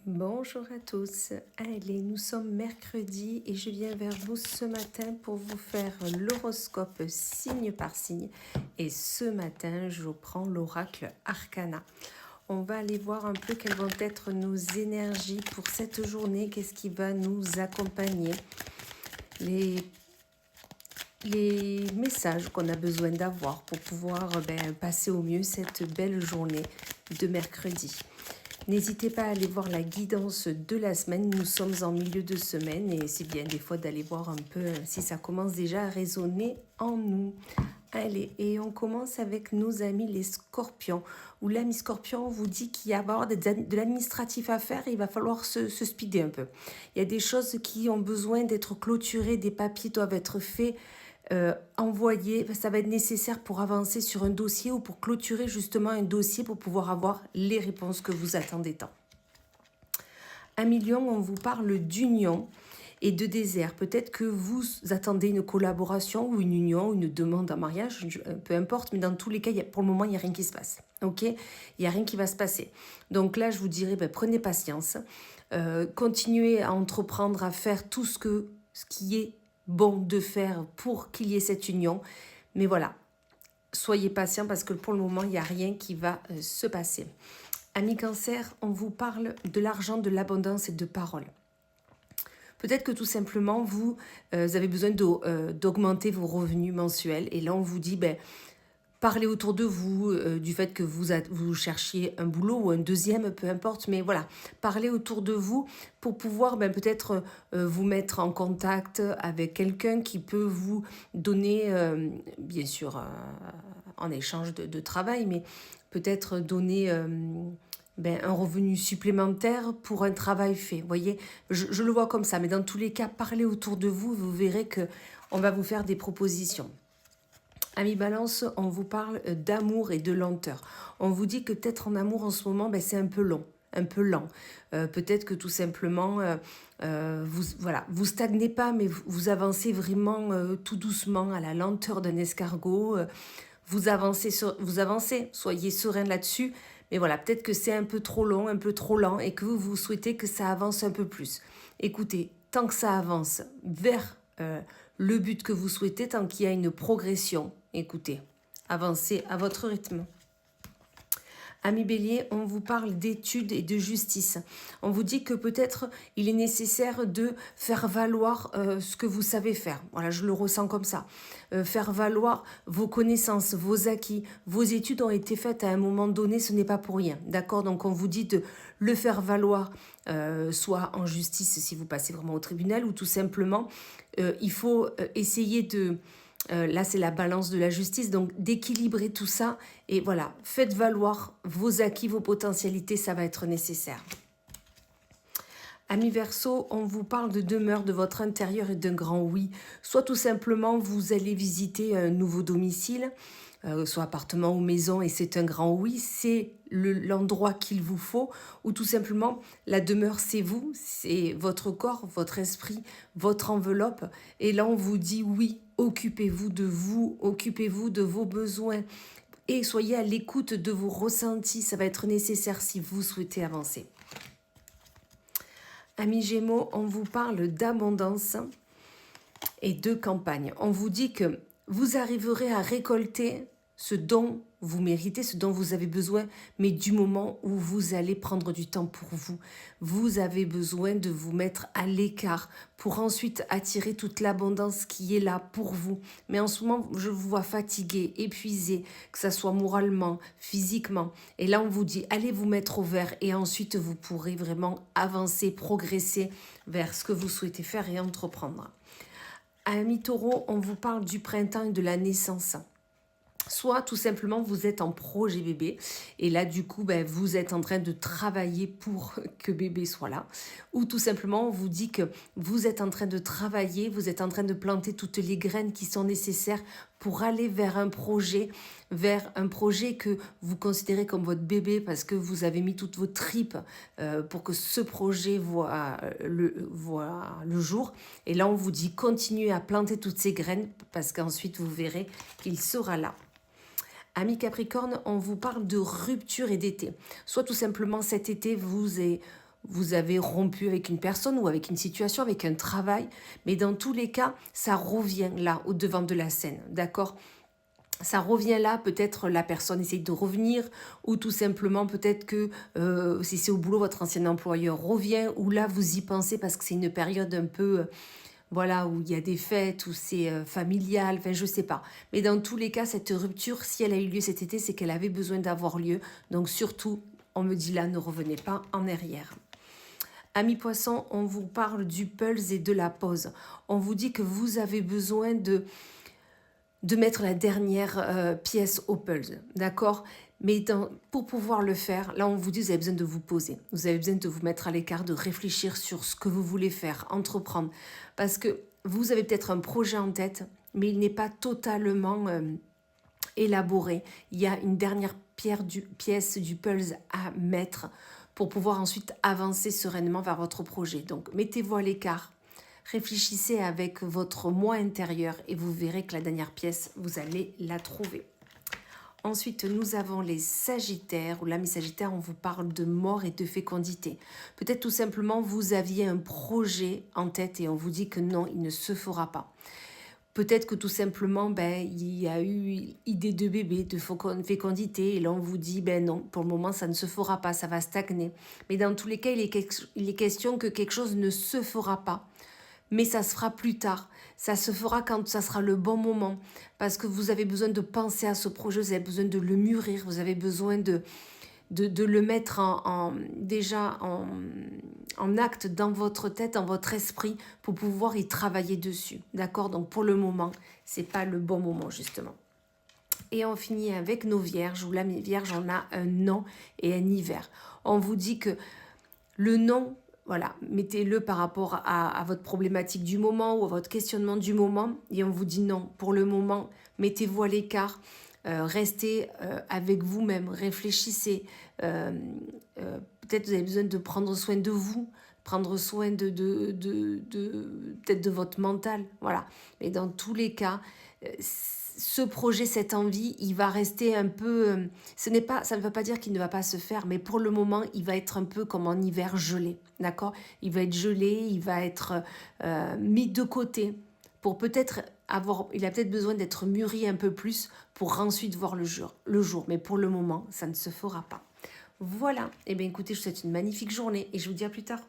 Bonjour à tous, allez, nous sommes mercredi et je viens vers vous ce matin pour vous faire l'horoscope signe par signe. Et ce matin, je prends l'oracle Arcana. On va aller voir un peu quelles vont être nos énergies pour cette journée, qu'est-ce qui va nous accompagner, les messages qu'on a besoin d'avoir pour pouvoir passer au mieux cette belle journée de mercredi. N'hésitez pas à aller voir la guidance de la semaine. Nous sommes en milieu de semaine et c'est bien des fois d'aller voir un peu si ça commence déjà à résonner en nous. Allez, et on commence avec nos amis les scorpions, où l'ami scorpion vous dit qu'il va y avoir de l'administratif à faire et il va falloir se speeder un peu. Il y a des choses qui ont besoin d'être clôturées, des papiers doivent être faits, envoyer, ça va être nécessaire pour avancer sur un dossier ou pour clôturer justement un dossier pour pouvoir avoir les réponses que vous attendez tant. À Million, on vous parle d'union et de désert. Peut-être que vous attendez une collaboration ou une union, une demande en mariage, peu importe, mais dans tous les cas, pour le moment, il n'y a rien qui se passe. Ok, il n'y a rien qui va se passer. Donc là, je vous dirais, prenez patience, continuez à entreprendre, à faire tout ce qui est bon de faire pour qu'il y ait cette union. Mais voilà, soyez patient parce que pour le moment, il n'y a rien qui va se passer. Amis Cancer, on vous parle de l'argent, de l'abondance et de paroles. Peut-être que tout simplement, vous avez besoin d'augmenter vos revenus mensuels. Et là, on vous dit, parlez autour de vous du fait que vous cherchiez un boulot ou un deuxième, peu importe. Mais voilà, parlez autour de vous pour pouvoir peut-être vous mettre en contact avec quelqu'un qui peut vous donner, bien sûr, en échange de travail, mais peut-être donner un revenu supplémentaire pour un travail fait. Vous voyez, je le vois comme ça, mais dans tous les cas, parlez autour de vous, vous verrez qu'on va vous faire des propositions. Amis Balance, on vous parle d'amour et de lenteur. On vous dit que peut-être en amour en ce moment, c'est un peu long, un peu lent. Peut-être que tout simplement, vous stagnez pas, mais vous avancez vraiment tout doucement à la lenteur d'un escargot. Vous avancez, soyez serein là-dessus. Mais voilà, peut-être que c'est un peu trop long, un peu trop lent et que vous souhaitez que ça avance un peu plus. Écoutez, tant que ça avance vers le but que vous souhaitez, tant qu'il y a une progression, écoutez, avancez à votre rythme. Amis Bélier, on vous parle d'études et de justice. On vous dit que peut-être il est nécessaire de faire valoir ce que vous savez faire. Voilà, je le ressens comme ça. Faire valoir vos connaissances, vos acquis. Vos études ont été faites à un moment donné, ce n'est pas pour rien. D'accord? Donc on vous dit de le faire valoir, soit en justice si vous passez vraiment au tribunal, ou tout simplement, il faut essayer de... là, c'est la balance de la justice, donc d'équilibrer tout ça. Et voilà, faites valoir vos acquis, vos potentialités, ça va être nécessaire. Amis Verseau, on vous parle de demeure de votre intérieur et d'un grand oui. Soit tout simplement, vous allez visiter un nouveau domicile, soit appartement ou maison, et c'est un grand oui, c'est l'endroit qu'il vous faut, ou tout simplement, la demeure, c'est vous, c'est votre corps, votre esprit, votre enveloppe, et là, on vous dit oui, occupez-vous de vos besoins, et soyez à l'écoute de vos ressentis, ça va être nécessaire si vous souhaitez avancer. Amis Gémeaux, on vous parle d'abondance et de campagne. On vous dit que vous arriverez à récolter ce dont vous méritez, ce dont vous avez besoin, mais du moment où vous allez prendre du temps pour vous. Vous avez besoin de vous mettre à l'écart pour ensuite attirer toute l'abondance qui est là pour vous. Mais en ce moment, je vous vois fatigué, épuisé, que ce soit moralement, physiquement. Et là, on vous dit, allez vous mettre au vert et ensuite vous pourrez vraiment avancer, progresser vers ce que vous souhaitez faire et entreprendre. Amis Taureau, on vous parle du printemps et de la naissance. Soit tout simplement vous êtes en projet bébé et là du coup vous êtes en train de travailler pour que bébé soit là, ou tout simplement on vous dit que vous êtes en train de travailler, vous êtes en train de planter toutes les graines qui sont nécessaires pour aller vers un projet que vous considérez comme votre bébé parce que vous avez mis toutes vos tripes pour que ce projet voit le jour. Et là on vous dit continuez à planter toutes ces graines parce qu'ensuite vous verrez qu'il sera là. Amis Capricorne, on vous parle de rupture et d'été. Soit tout simplement cet été, vous vous avez rompu avec une personne ou avec une situation, avec un travail, mais dans tous les cas, ça revient là, au devant de la scène, d'accord? Ça revient là, peut-être la personne essaye de revenir, ou tout simplement peut-être que si c'est au boulot, votre ancien employeur revient, ou là vous y pensez parce que c'est une période un peu, voilà, où il y a des fêtes, où c'est familial, enfin je sais pas. Mais dans tous les cas, cette rupture, si elle a eu lieu cet été, c'est qu'elle avait besoin d'avoir lieu. Donc surtout, on me dit là, ne revenez pas en arrière. Amis poissons, on vous parle du pulse et de la pause. On vous dit que vous avez besoin de mettre la dernière pièce au puzzle, d'accord? Mais pour pouvoir le faire, là on vous dit, vous avez besoin de vous poser, vous avez besoin de vous mettre à l'écart, de réfléchir sur ce que vous voulez faire, entreprendre, parce que vous avez peut-être un projet en tête, mais il n'est pas totalement élaboré. Il y a une dernière pièce du puzzle à mettre pour pouvoir ensuite avancer sereinement vers votre projet. Donc mettez-vous à l'écart, réfléchissez avec votre moi intérieur et vous verrez que la dernière pièce, vous allez la trouver. Ensuite, nous avons les Sagittaires, ou l'ami Sagittaire, on vous parle de mort et de fécondité. Peut-être tout simplement, vous aviez un projet en tête et on vous dit que non, il ne se fera pas. Peut-être que tout simplement, il y a eu idée de bébé, de fécondité, et là on vous dit, non, pour le moment ça ne se fera pas, ça va stagner. Mais dans tous les cas, il est question que quelque chose ne se fera pas. Mais ça se fera plus tard, ça se fera quand ça sera le bon moment, parce que vous avez besoin de penser à ce projet, vous avez besoin de le mûrir, vous avez besoin de le mettre déjà en acte dans votre tête, dans votre esprit, pour pouvoir y travailler dessus, d'accord? Donc pour le moment, c'est pas le bon moment justement. Et on finit avec nos vierges, où là, mes vierges, on a un non et un hiver. On vous dit que le non, voilà, mettez-le par rapport à votre problématique du moment ou à votre questionnement du moment. Et on vous dit non, pour le moment, mettez-vous à l'écart, restez avec vous-même, réfléchissez. Peut-être vous avez besoin de prendre soin de vous, prendre soin peut-être de votre mental. Voilà. Mais dans tous les cas, ce projet, cette envie, il va rester un peu... ça ne veut pas dire qu'il ne va pas se faire, mais pour le moment, il va être un peu comme en hiver gelé, d'accord? Il va être gelé, il va être mis de côté pour peut-être il a peut-être besoin d'être mûri un peu plus pour ensuite voir le jour. Mais pour le moment, ça ne se fera pas. Voilà. Eh bien, écoutez, je vous souhaite une magnifique journée et je vous dis à plus tard.